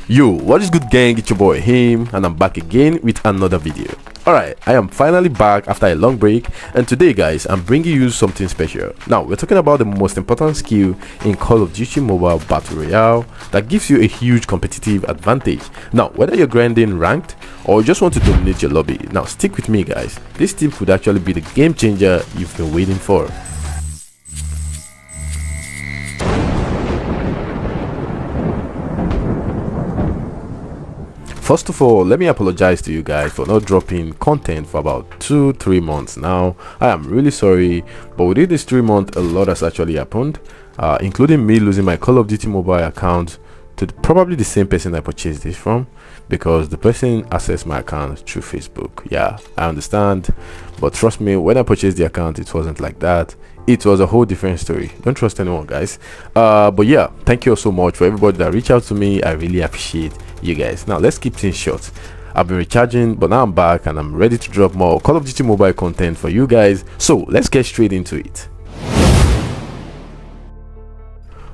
Yo, what is good, gang? It's your boy Him, and I'm back again with another video. Alright, I am finally back after a long break, and today guys, I'm bringing you something special. Now, we're talking about the most important skill in Call of Duty Mobile Battle Royale that gives you a huge competitive advantage. Now, whether you're grinding ranked or you just want to dominate your lobby, now stick with me guys. This tip could actually be the game changer you've been waiting for. First of all, let me apologize to you guys for not dropping content for about 2-3 months now. I am really sorry, but within this 3 months a lot has actually happened, including me losing my Call of Duty mobile account to probably the same person I purchased this from, because the person accessed my account through Facebook. Yeah, I understand, but trust me, when I purchased the account it wasn't like that. It was a whole different story. Don't trust anyone guys. But yeah, thank you all so much for everybody that reached out to me. I really appreciate you guys. Now let's keep things short. I've been recharging, but now I'm back and I'm ready to drop more Call of Duty mobile content for you guys, so let's get straight into it.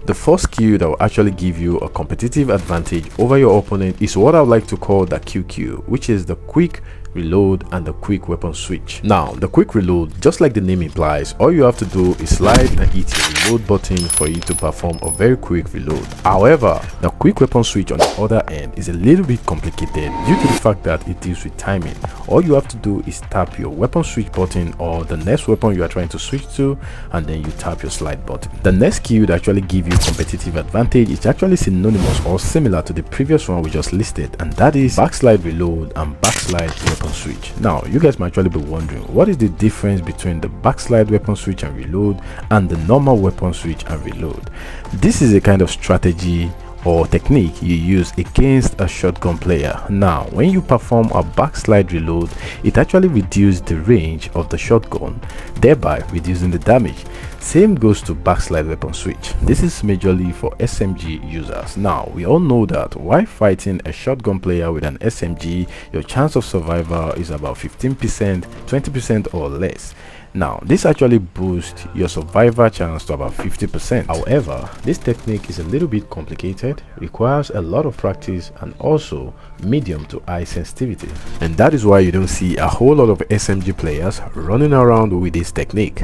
The first skill that will actually give you a competitive advantage over your opponent is what I would like to call the QQ, which is the quick reload and the quick weapon switch. Now, the quick reload, just like the name implies, all you have to do is slide and hit your reload button for you to perform a very quick reload. However, the quick weapon switch on the other end is a little bit complicated due to the fact that it deals with timing. All you have to do is tap your weapon switch button or the next weapon you are trying to switch to, and then you tap your slide button. The next skill that actually gives you competitive advantage is actually synonymous or similar to the previous one we just listed, and that is backslide reload and backslide weapon switch. Now, you guys might actually be wondering, what is the difference between the backslide weapon switch and reload and the normal weapon switch and reload? This is a kind of strategy or technique you use against a shotgun player. Now, when you perform a backslide reload, it actually reduces the range of the shotgun, thereby reducing the damage. Same goes to backslide weapon switch. This is majorly for SMG users. Now, we all know that while fighting a shotgun player with an SMG, your chance of survival is about 15%, 20% or less. Now, this actually boosts your survival chance to about 50%. However, this technique is a little bit complicated, requires a lot of practice, and also medium to high sensitivity. And that is why you don't see a whole lot of SMG players running around with this technique.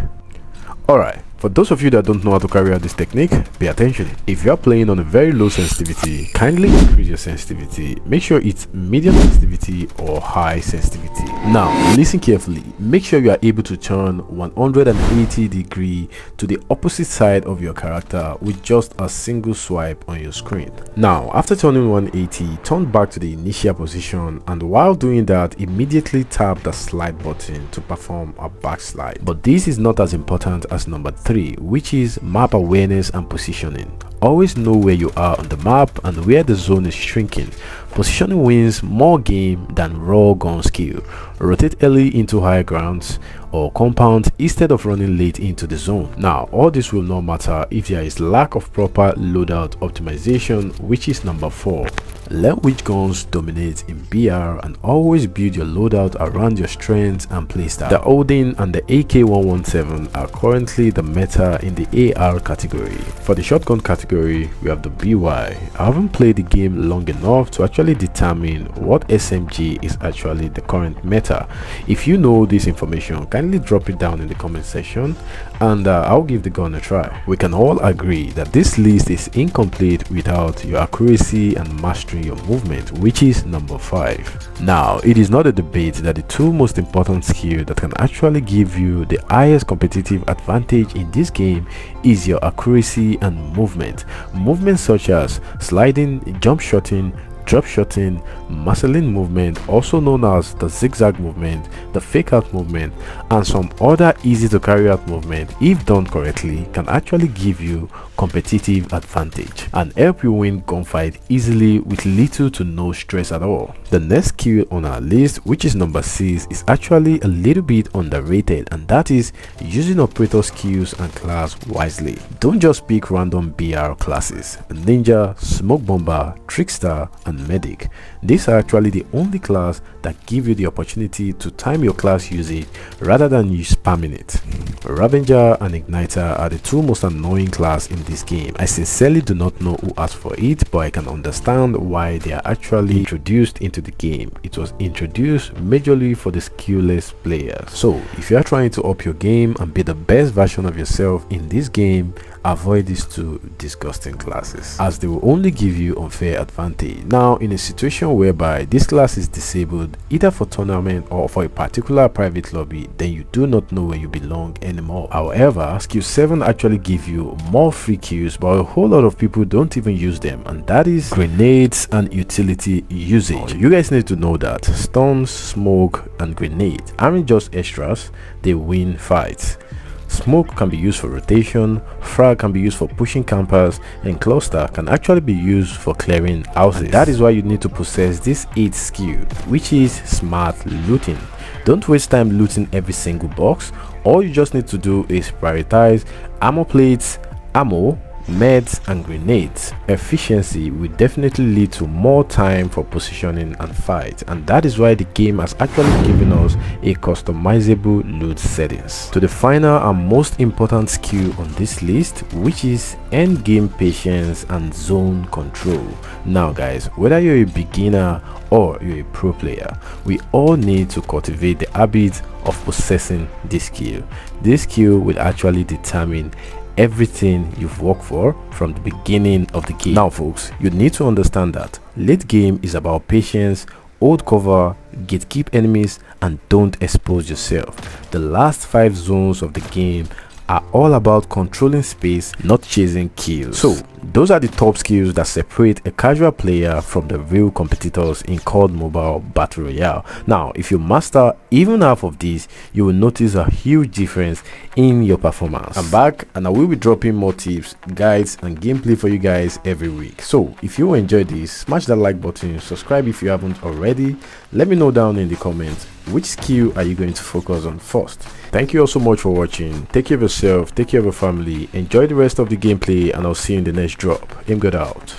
Alright, for those of you that don't know how to carry out this technique, pay attention. If you are playing on a very low sensitivity, kindly increase your sensitivity. Make sure it's medium sensitivity or high sensitivity. Now, listen carefully. Make sure you are able to turn 180 degrees to the opposite side of your character with just a single swipe on your screen. Now, after turning 180, turn back to the initial position, and while doing that, immediately tap the slide button to perform a backslide. But this is not as important as number 3, which is map awareness and positioning. Always know where you are on the map and where the zone is shrinking. Positioning wins more game than raw gun skill. Rotate early into high grounds or compounds instead of running late into the zone. Now, all this will not matter if there is lack of proper loadout optimization, which is number 4. Learn which guns dominate in BR and always build your loadout around your strengths and playstyle. The Odin and the AK-117 are currently the meta in the AR category. For the shotgun category, we have the BY. I haven't played the game long enough to actually determine what SMG is actually the current meta. If you know this information, kindly drop it down in the comment section and I'll give the gun a try. We can all agree that this list is incomplete without your accuracy and mastery your movement, which is number 5. Now, it is not a debate that the two most important skills that can actually give you the highest competitive advantage in this game is your accuracy and movement. Movements such as sliding, jump shotting, drop shotting, Marceline movement, also known as the zigzag movement, the fake out movement, and some other easy to carry out movement, if done correctly, can actually give you competitive advantage and help you win gunfight easily with little to no stress at all. The next skill on our list, which is number 6, is actually a little bit underrated, and that is using operator skills and class wisely. Don't just pick random BR classes. Ninja, smoke bomber, trickster, and and medic. These are actually the only class that give you the opportunity to time your class usage rather than you spamming it. Ravager and Igniter are the two most annoying class in this game. I sincerely do not know who asked for it, but I can understand why they are actually introduced into the game. It was introduced majorly for the skillless players. So if you are trying to up your game and be the best version of yourself in this game, avoid these two disgusting classes, as they will only give you unfair advantage. Now, in a situation whereby this class is disabled either for tournament or for a particular private lobby, then you do not know where you belong anymore. However, skill 7 actually give you more free kills, but a whole lot of people don't even use them, and that is grenades and utility usage. You guys need to know that stuns, smoke and grenades aren't just extras, they win fights. Smoke can be used for rotation, frag can be used for pushing campers, and cluster can actually be used for clearing houses. And that is why you need to possess this 8th skill, which is smart looting. Don't waste time looting every single box. All you just need to do is prioritize armor plates, ammo, meds and grenades. Efficiency will definitely lead to more time for positioning and fight, and that is why the game has actually given us a customizable loot settings. To the final and most important skill on this list, which is endgame patience and zone control. Now guys, whether you're a beginner or you're a pro player, we all need to cultivate the habit of possessing this skill. This skill will actually determine everything you've worked for from the beginning of the game. Now folks, you need to understand that late game is about patience, hold cover, gatekeep enemies and don't expose yourself. The last 5 zones of the game are all about controlling space, not chasing kills. So those are the top skills that separate a casual player from the real competitors in COD Mobile Battle Royale. Now if you master even half of these, you will notice a huge difference in your performance. I'm back and I will be dropping more tips, guides and gameplay for you guys every week. So if you enjoyed this, smash that like button, subscribe if you haven't already. Let me know down in the comments which skill are you going to focus on first. Thank you all so much for watching. Take care of yourself, take care of your family, enjoy the rest of the gameplay, and I'll see you in the next drop. Aim good out.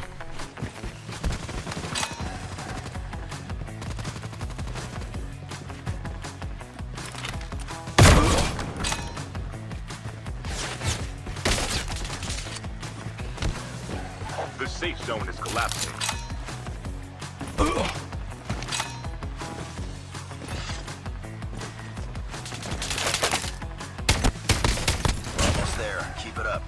The safe zone is collapsing. Almost there. Keep it up.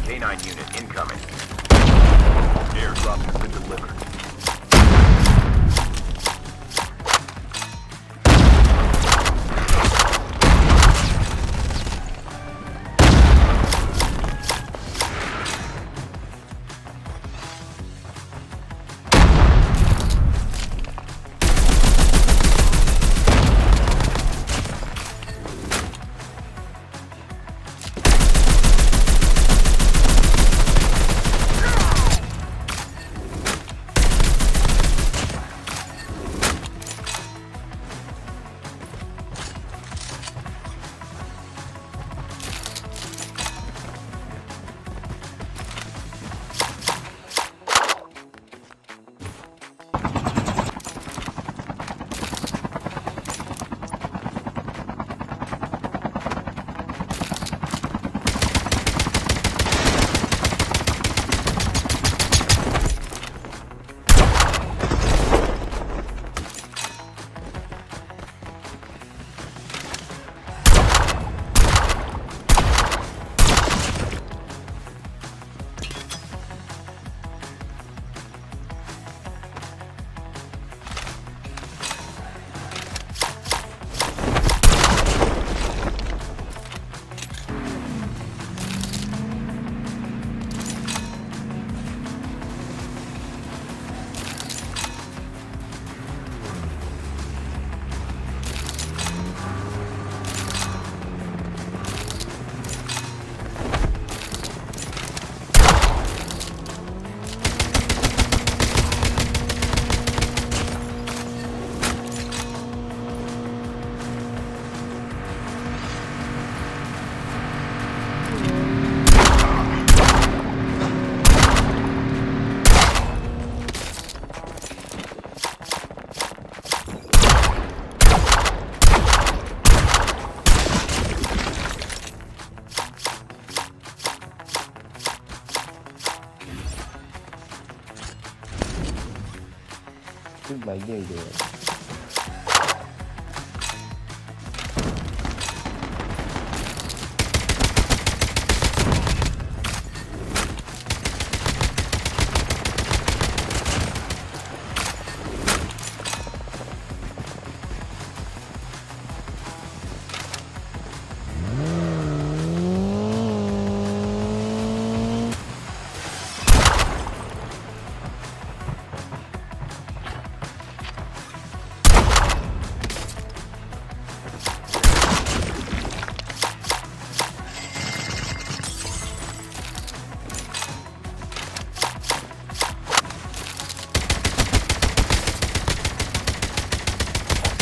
K9 unit incoming. Airdrop has been delivered. 발견돼요.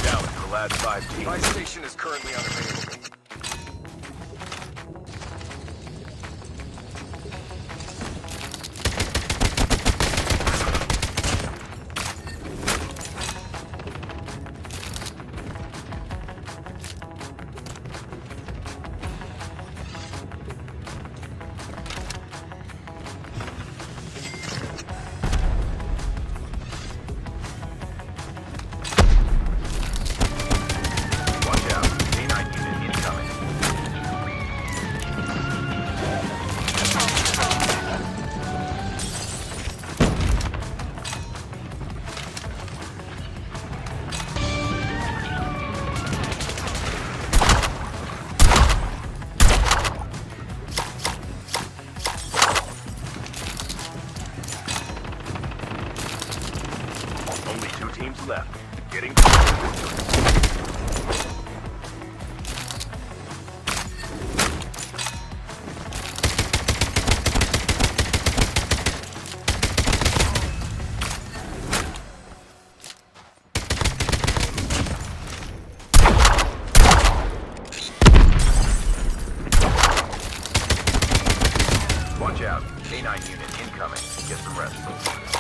Down to the last 5 teams. My station is currently unavailable. Watch out. K9 unit incoming. Only 2 teams left. Getting Watch out. K9 unit incoming. Get some rest, folks.